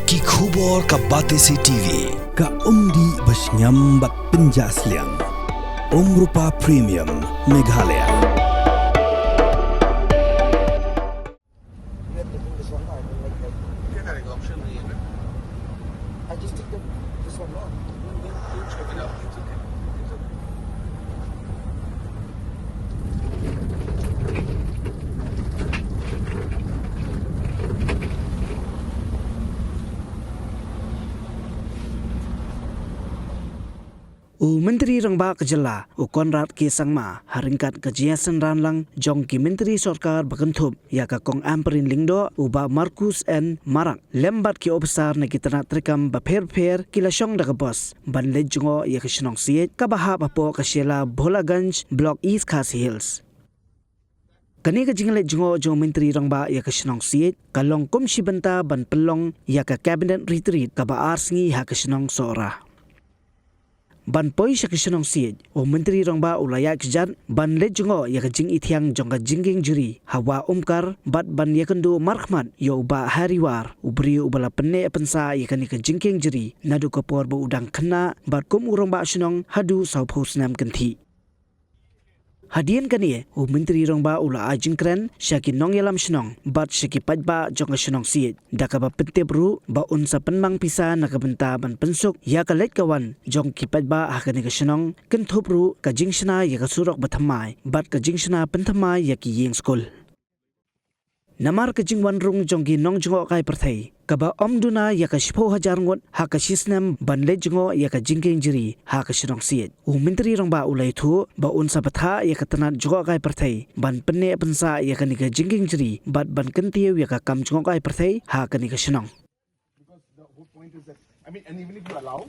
Ki khubor ka Batesi TV ka umdi bas nyambat penjaslian Rupa Premium Meghalaya. I just took this one off. You check it out. It's okay. Myntri rangba kejela Conrad ke sangma haringkat kejiasan ranlang jong ki Myntri Sorkar bakentup ya ka kong amperin lingdo uba Markus and Marang lembat ki obsar na kitana trekam ba pher kila syong daga bos ban le Jngoh ya ka Shnong Siej ka bahap apo ka Shela Bholaganj Block East Khas Hills. Kani ka jingle Jngoh jong Myntri rangba ya ka Shnong Siej kalong kum shibanta ban pelong ya ka cabinet retreat ka ba arsingi ha ka Shnong Sora. Ban poi sya Shnong Siej Myntri rangba ulaya kejan ban le Jngoh ya ka jing ithiang jong ka jingking juri hawa umkar bat ban ya kendu markhmat yo ba hariwar ubri ubala penne pensa ya kan ka jingking juri nadu ka por ba udang kena bat kum urang ba Shnong hadu sau phosnam kanthi hadian kani Myntri rangba ula ajingkran syaki nong yalam Shnong bat syaki pajba jong ka Shnong Siej daka ba pente bru ba unsa penmang pisa nakabenta ban pensuk ya ka let kawan jong ki pajba hakani ka Shnong kenthop ru ka jingshna ya ka surok bathamai bat ka jingshna penthamai ya ki yeng skol namar ka jingwan rung jong ki nong Jngoh kai perthai kaba omduna ya ka 10,000 ngot ha ka sisnam ban le Jngoh ya ka jingking jiri ha ka Shnong Siej Myntri rangba ulai thu ba unsa patha ya ka tanat Jngoh kai perthai ban penne pensa ya ka ni ka jingking jiri bat ban kentiu ya ka kam Jngoh kai perthai ha ka ni ka Shnong. Because the whole point is that, I mean, and even if you allow,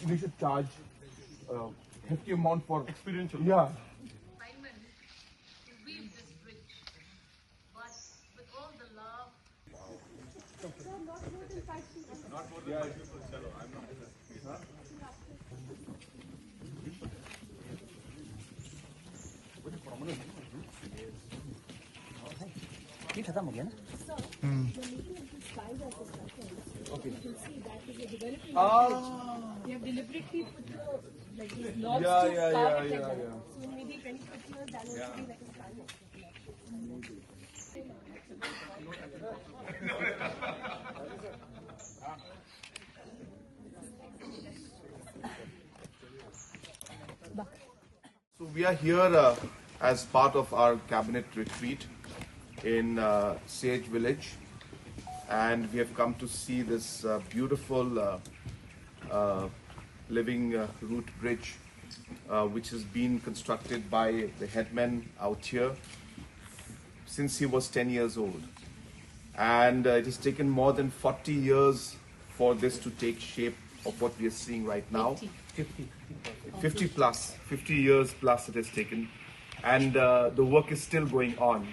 we should charge hefty amount for experiential. Yeah. Simon to weave this bridge, but with all the love. ये खत्म हो गया ना? We have deliberately put the logs to carve it like that. So maybe 20 years that will be like a skyline. So we are here as part of our cabinet retreat in Siej village, and we have come to see this beautiful living root bridge which has been constructed by the headman out here since he was 10 years old, and it has taken more than 40 years for this to take shape of what we are seeing right now. 50 years plus it has taken, and the work is still going on.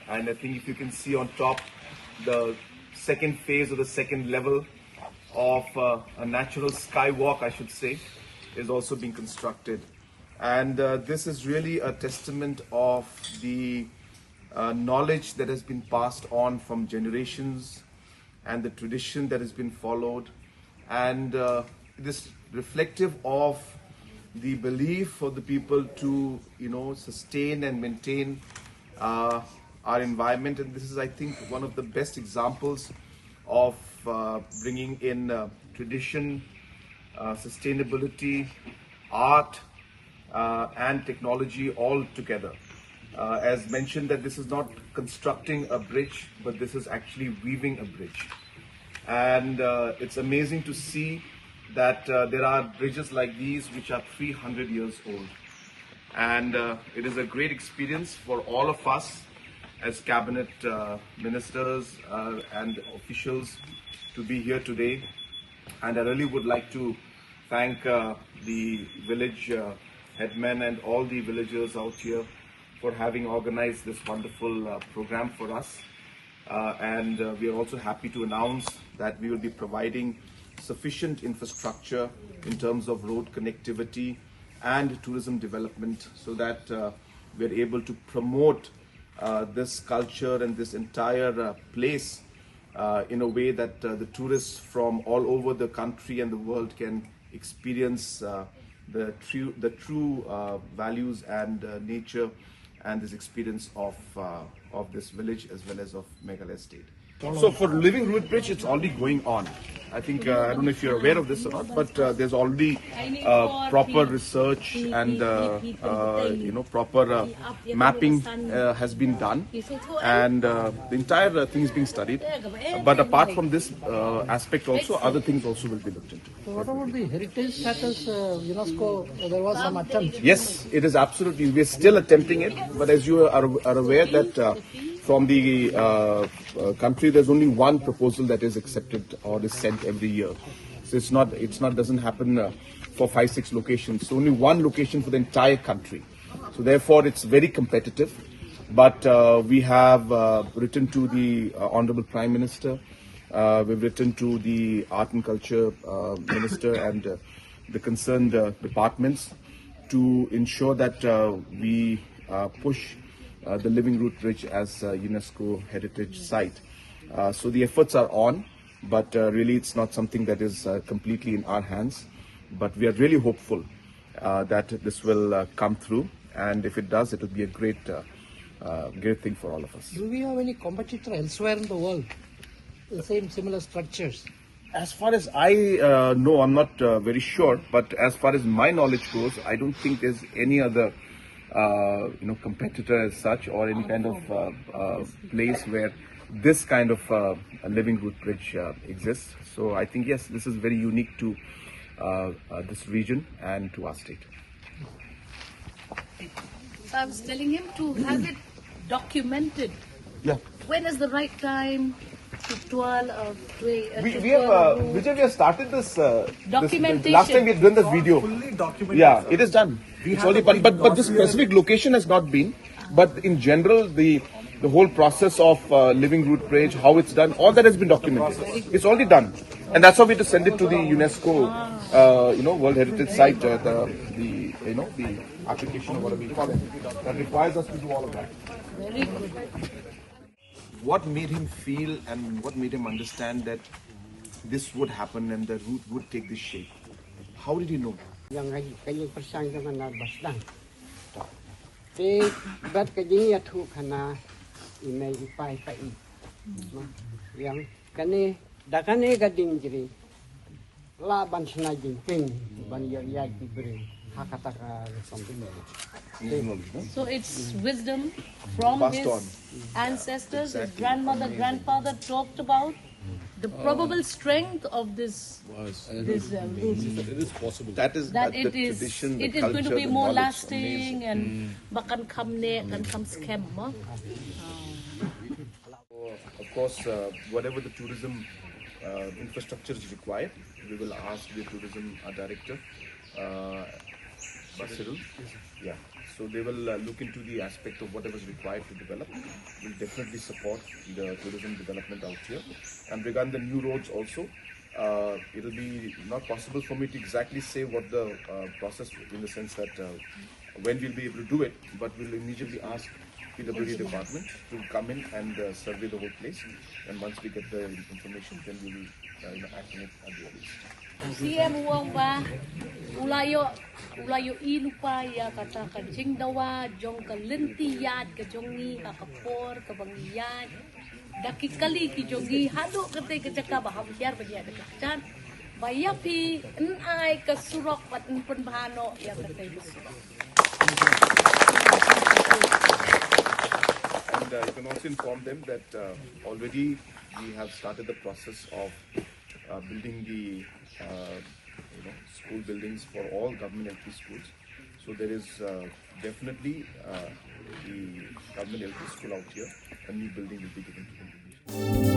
And I think if you can see on top, the second phase or the second level of a natural skywalk, I should say, is also being constructed. And this is really a testament of the knowledge that has been passed on from generations and the tradition that has been followed, and this reflective of the belief of the people to sustain and maintain our environment. And this is, I think, one of the best examples of bringing in tradition, sustainability, art and technology all together. As mentioned, that this is not constructing a bridge, but this is actually weaving a bridge. And it's amazing to see that there are bridges like these which are 300 years old. And it is a great experience for all of us as cabinet ministers and officials to be here today. And I really would like to thank the village headmen and all the villagers out here for having organized this wonderful program for us. And we are also happy to announce that we will be providing sufficient infrastructure in terms of road connectivity and tourism development, so that we are able to promote this culture and this entire place in a way that the tourists from all over the country and the world can experience the true values and nature and this experience of this village as well as of Meghalaya state. So for Living Root Bridge, it's already going on. I think, I don't know if you're aware of this or not, but there's already proper research and proper mapping has been done, and the entire thing is being studied. But apart from this aspect also, other things also will be looked into. So what about the heritage status, UNESCO? There was some attempt. Yes, it is absolutely. We're still attempting it, but as you are aware that from the country, there's only one proposal that is accepted or is sent every year. So it's not doesn't happen for 5-6 locations. So only one location for the entire country. So therefore, it's very competitive. But we have written to the Honorable Prime Minister. We've written to the Art and Culture Minister and the concerned departments to ensure that we push the Living Root Bridge as a UNESCO heritage site. So the efforts are on, but really it's not something that is completely in our hands. But we are really hopeful that this will come through, and if it does, it will be a great thing for all of us. Do we have any competitor elsewhere in the world? The same similar structures? As far as I know, I'm not very sure, but as far as my knowledge goes, I don't think there's any other competitor as such, or any kind of place where this kind of a Living Root Bridge exists. So I think, yes, this is very unique to this region and to our state. So I was telling him to have it documented. Yeah. When is the right time to twirl or We have started this documentation. last time we had done this video. Fully documented. Yeah, it is done. It's already, but this specific location has not been. But in general, the whole process of Living Root Bridge, how it's done, all that has been documented. It's already done, and that's why we had to send it to the UNESCO, World Heritage Site, the application or whatever you call it, that requires us to do all of that. Very good. What made him feel and what made him understand that this would happen and the route would take this shape? How did he know? Yang kayong persang dengan nabasdan. Te bat kajing yatu kana imay ipay pai. Yang kani dakane gading jiri laban senajing ping ban yai diberi hakataka something. So it's wisdom from his ancestors, his grandmother, grandfather talked about the probable strength of this root. It is possible. That is That the it is tradition, the it is culture, going to be the more knowledge. lasting and bakan kamne kan kam scam. Of course, whatever the tourism infrastructure is required, we will ask the tourism director, Cyril. Yeah. So they will look into the aspect of whatever is required to develop. We'll definitely support the tourism development out here. And regarding the new roads also, it will be not possible for me to exactly say what the process, in the sense that when we'll be able to do it, but we'll immediately ask PWD department to come in and survey the whole place. And once we get the information, then we will act on it at the earliest. CM uang ba ulayo ilupa ya kata kancing dawa jong kalentiyad ka jongi kakapor kabangiyad dakikali ki jongi hado kate kacaka baham siar bagia dekat bayapi ai kasurok pat penbahano ya kate kasurok. And you can also inform them that already we have started the process of building the school buildings for all government LP schools. So there is definitely the government LP school out here. A new building will be given to them.